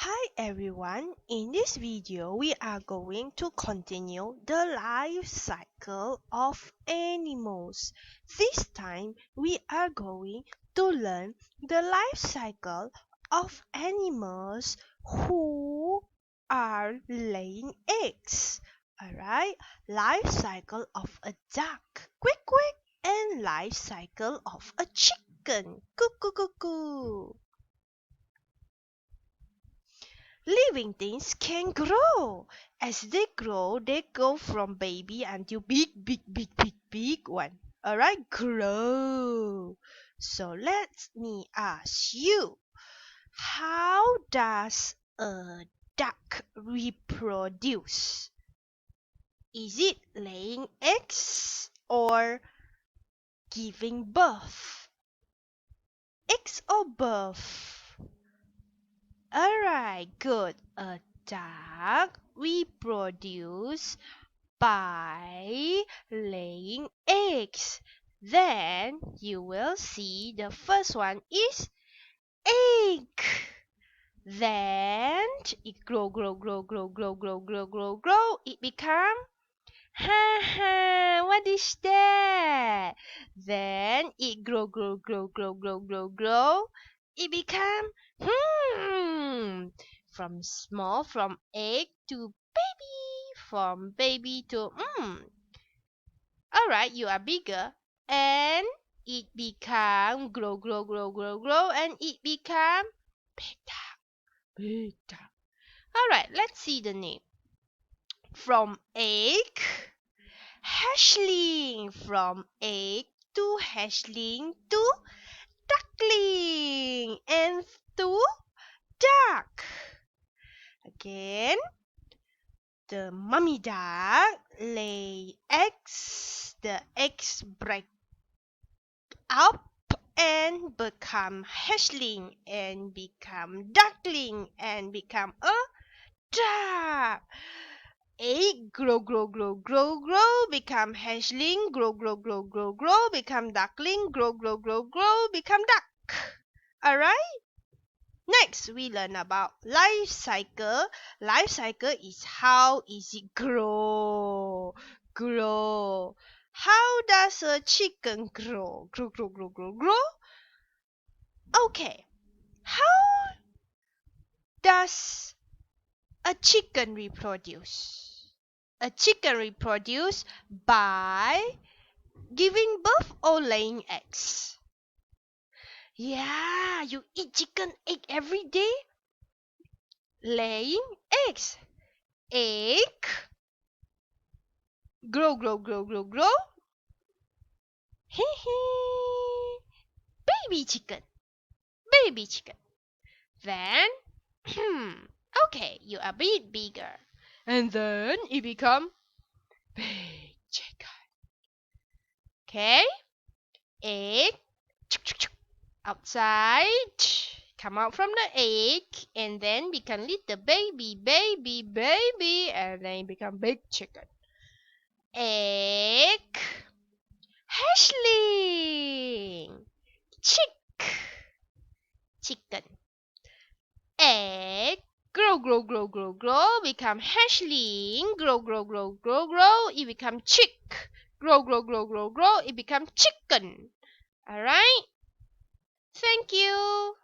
Hi everyone, in this video we are going to continue the life cycle of animals. This time we are going to learn the life cycle of animals who are laying eggs. Alright, life cycle of a duck, quick quick, and life cycle of a chicken, cuckoo cuckoo. Living things can grow. As they go from baby until big one. Alright, grow. So let me ask you, how does a duck reproduce? Is it laying eggs or giving birth? Eggs or birth? Alright, good. A duck reproduce by laying eggs. Then you will see the first one is egg. Then it grow. It become what is that? Then it grow. It become from egg to baby, from baby to Alright, you are bigger, and it become grow, and it become big duck. Alright, let's see the name. From egg, hatchling. From egg to hatchling to duckling, and to duck. Again, the mummy duck lay eggs. The eggs break up and become hatchling and become duckling and become a duck. Egg grow, become hatchling, grow, become duckling, grow, become duck. Alright? Next, we learn about life cycle. Life cycle is how is it grow. How does a chicken grow? Grow. Okay. How does a chicken reproduce? A chicken reproduce by giving birth or laying eggs. Yeah, you eat chicken egg every day? Laying eggs. Egg. Grow. Hee hee. Baby chicken. Then, okay, you are a bit bigger. And then it become big chicken. Okay? Egg. Outside. Come out from the egg and then become little baby, and then it become big chicken. Egg, hatchling, chicken. Egg, grow, become hatchling, grow, it become chick. Grow, it become chicken. Alright? Thank you.